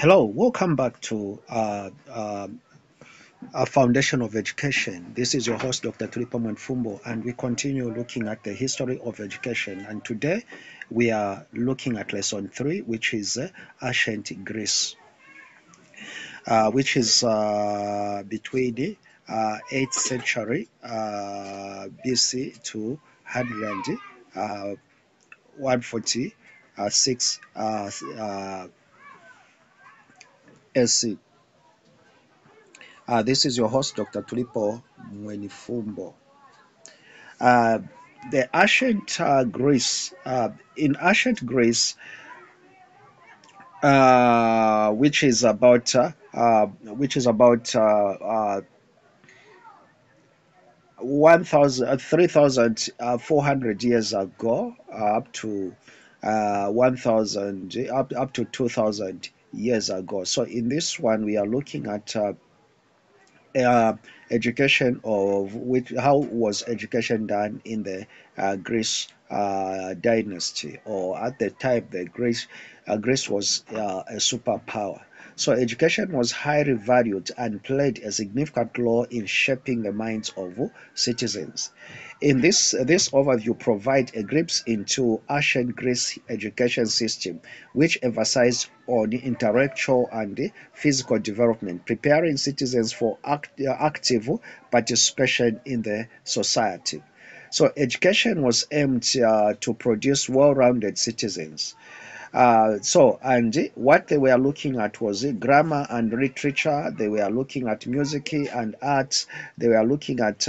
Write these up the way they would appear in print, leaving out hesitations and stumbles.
Hello, welcome back to a Foundation of Education. This is your host, Dr. Tulipa Mwenfumbo, and we continue looking at the history of education. And today we are looking at lesson 3, which is ancient Greece, which is between the 8th century BC to 146 SC. This is your host, Dr. Tulipo Mwenifumbo. Uh, the ancient Greece, in ancient Greece, which is about 3,400 years ago, up to 1,000, up to 2,000 years ago. So in this one, we are looking at uh, education of which how was education done in the Greece dynasty, or at the time the Greece was a superpower. So education was highly valued and played a significant role in shaping the minds of citizens. In this overview provides a glimpse into ancient Greece education system, which emphasized on intellectual and physical development, preparing citizens for active participation in the society. So education was aimed to produce well-rounded citizens. And what they were looking at was grammar and literature. They were looking at music and arts. They were looking at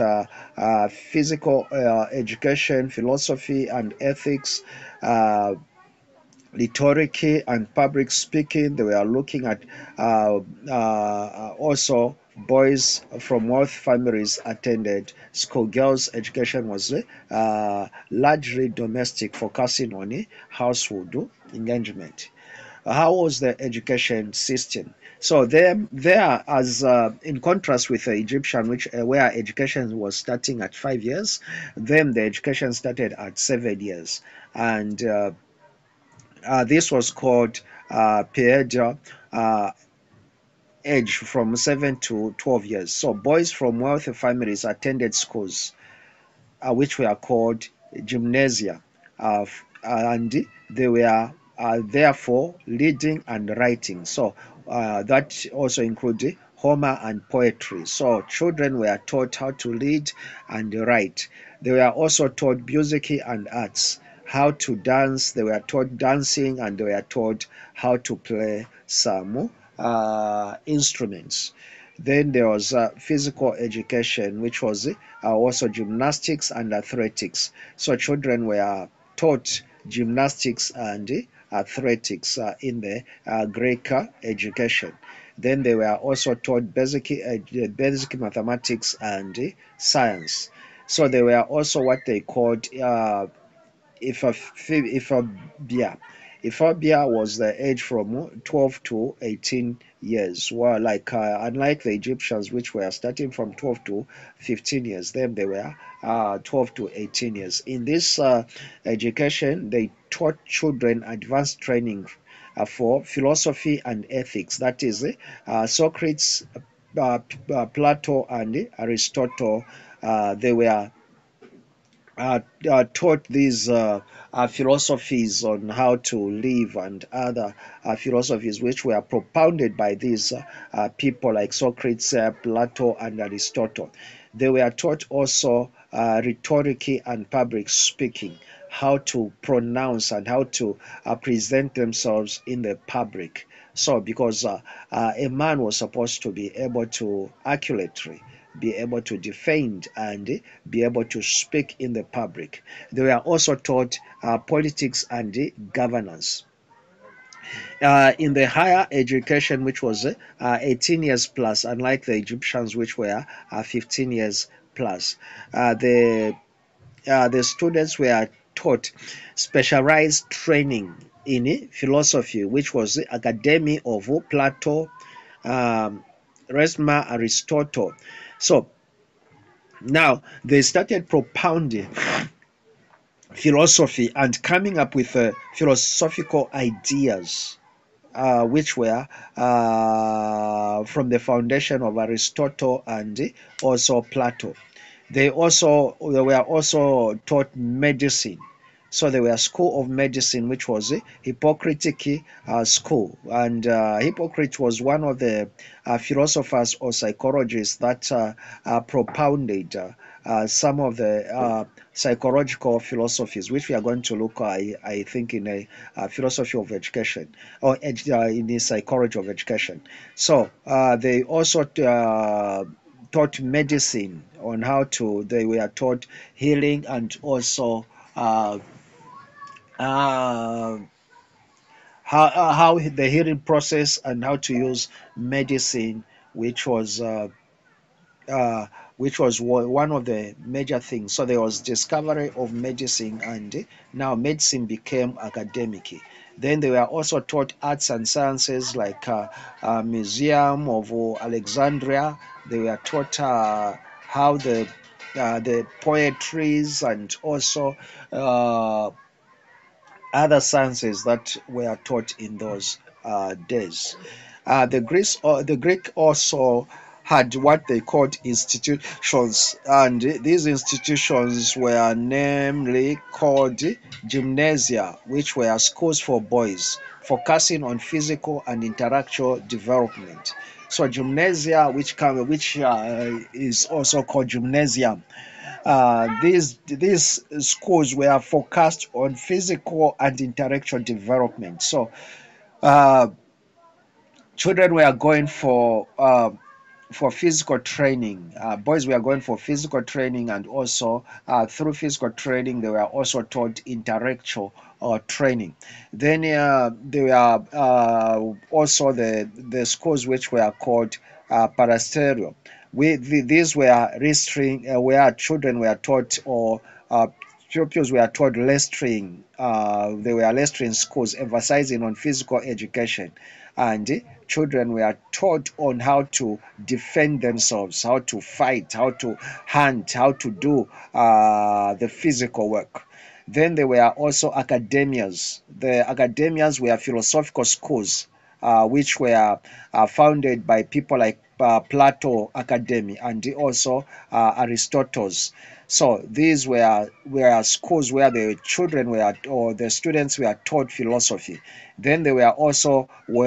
physical education, philosophy and ethics, uh, rhetoric and public speaking. They were looking at also boys from wealthy families attended school. Girls' education was largely domestic, focusing on household engagement. How was the education system? So there as in contrast with the Egyptian, which where education was starting at 5 years, then the education started at 7 years, and this was called period age from 7 to 12 years. So boys from wealthy families attended schools which were called gymnasia, and they were therefore reading and writing. So that also included Homer and poetry. So children were taught how to read and write. They were also taught music and arts, how to dance. They were taught dancing, and they were taught how to play some instruments. Then there was physical education, which was also gymnastics and athletics. So children were taught gymnastics and athletics in the Greek education. Then they were also taught basic mathematics and science. So they were also what they called Ephobia. Ephobia was the age from 12 to 18 years. Well, like unlike the Egyptians, which were starting from 12 to 15 years, then they were 12 to 18 years. In this education, they taught children advanced training for philosophy and ethics. That is, Socrates, Plato, and Aristotle. They were taught these philosophies on how to live, and other philosophies which were propounded by these people like Socrates, Plato, and Aristotle. They were taught also rhetoric and public speaking, how to pronounce and how to present themselves in the public. So, because a man was supposed to be able to accurately be able to defend and be able to speak in the public. They were also taught politics and governance. In the higher education, which was 18 years plus, unlike the Egyptians, which were 15 years plus, the students were taught specialized training in philosophy, which was the Academy of Plato, Resma, Aristotle. So now they started propounding philosophy and coming up with philosophical ideas which were from the foundation of Aristotle and also Plato. They were also taught medicine. So they were school of medicine, which was a Hippocratic school, and Hippocrates was one of the philosophers or psychologists that propounded some of the psychological philosophies, which we are going to look, I think, in a philosophy of education or in the psychology of education. So they also taught medicine on how to. They were taught healing and also uh, uh, how the healing process and how to use medicine, which was uh, one of the major things. So there was discovery of medicine, and now medicine became academic. Then they were also taught arts and sciences like Museum of Alexandria. They were taught how the poetries and also uh, other sciences that were taught in those days. The Greek also had what they called institutions, and these institutions were namely called gymnasia, which were schools for boys, focusing on physical and intellectual development. So gymnasia, which is also called gymnasium, these schools were focused on physical and intellectual development. So uh, children were going for physical training. Boys were going for physical training, and also through physical training, they were also taught intellectual training. Then there were also the schools which were called parasterio. These were restrained, where children were taught, or pupils were taught lecturing. They were lecturing schools emphasizing on physical education, and children were taught on how to defend themselves, how to fight, how to hunt, how to do the physical work. Then there were also academias. The academias were philosophical schools, which were founded by people like Plato Academy and also Aristotle's. So these were schools where the children were, or the students were taught philosophy. Then there were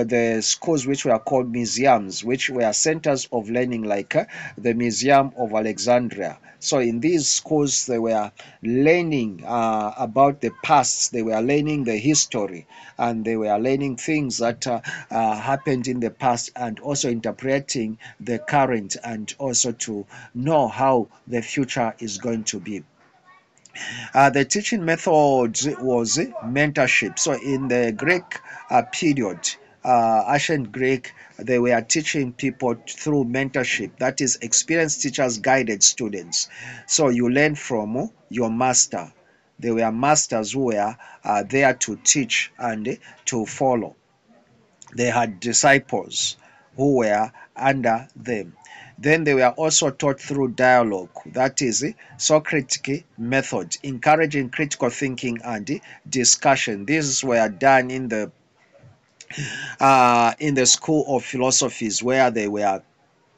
the schools which were called museums, which were centers of learning, like the Museum of Alexandria. So in these schools, they were learning about the past, they were learning the history, and they were learning things that happened in the past, and also interpreting the current, and also to know how the future is going to be. The teaching method was mentorship. So in the Greek period, ancient Greek, they were teaching people through mentorship. That is, experienced teachers guided students. So you learn from your master. They were masters who were there to teach and to follow. They had disciples who were under them. Then they were also taught through dialogue, that is, Socratic method, encouraging critical thinking and discussion. These were done in the school of philosophies, where they were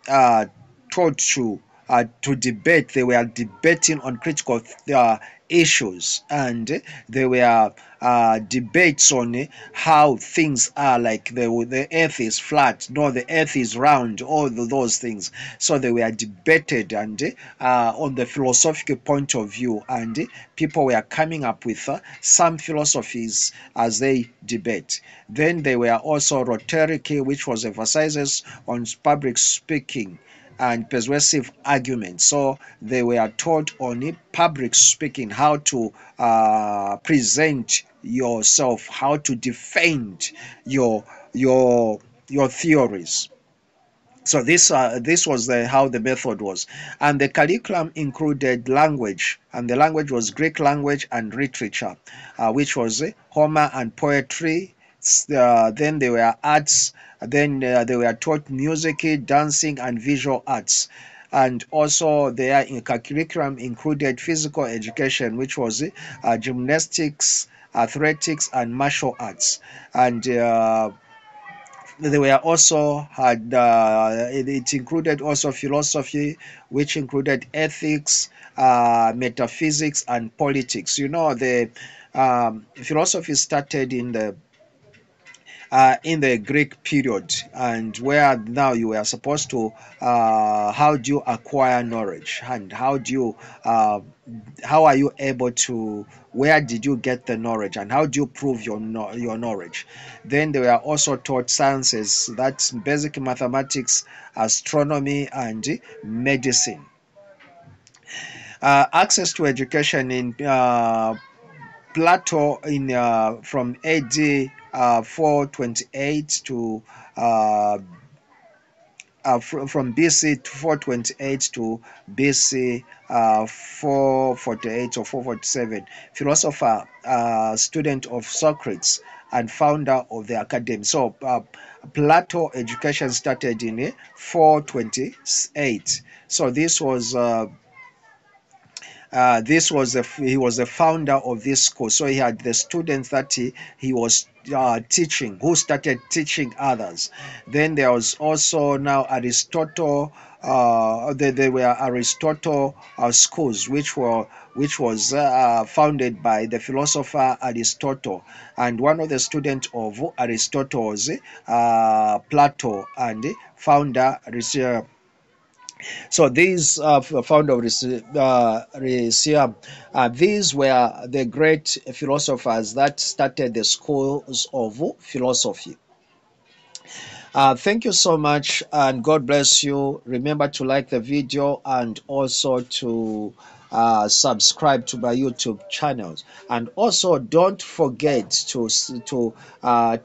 uh, taught to debate. They were debating on critical issues, and they were debates on how things are, like the earth is flat, no, the earth is round, all those things. So they were debated, and on the philosophical point of view, and people were coming up with some philosophies as they debate. Then they were also rhetoric, which was emphasizes on public speaking and persuasive argument. So they were taught on public speaking, how to present yourself, how to defend your your your theories. So this was how the method was, and the curriculum included language, and the language was Greek language and literature, which was Homer and poetry. Then there were arts. Then they were taught music, dancing, and visual arts. And also their curriculum included physical education, which was gymnastics, athletics, and martial arts. And they were also had it included also philosophy, which included ethics, metaphysics, and politics. You know, the philosophy started in the Greek period, and where now you were supposed to how do you acquire knowledge, and how are you able to, where did you get the knowledge, and how do you prove your knowledge. Then they were also taught sciences, that's basic mathematics, astronomy, and medicine. Access to education in Plato in from AD 428 to uh, from BC 428 to BC 448 or 447, philosopher, student of Socrates, and founder of the academy. So Plato education started in 428. So this was he was the founder of this school. So he had the students that he was teaching, who started teaching others. Then there was also now Aristotle. There were Aristotle schools, which was founded by the philosopher Aristotle, and one of the students of Aristotle was Plato, and founder so these founder of Lyceum, these were the great philosophers that started the schools of philosophy. Thank you so much, and God bless you. Remember to like the video and also to subscribe to my YouTube channels, and also don't forget to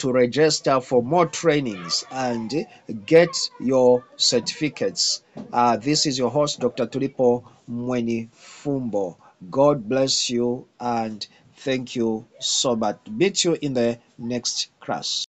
register for more trainings and get your certificates. This is your host, Dr. Tulipo Mweni Fumbo. God bless you and thank you so much. Meet you in the next class.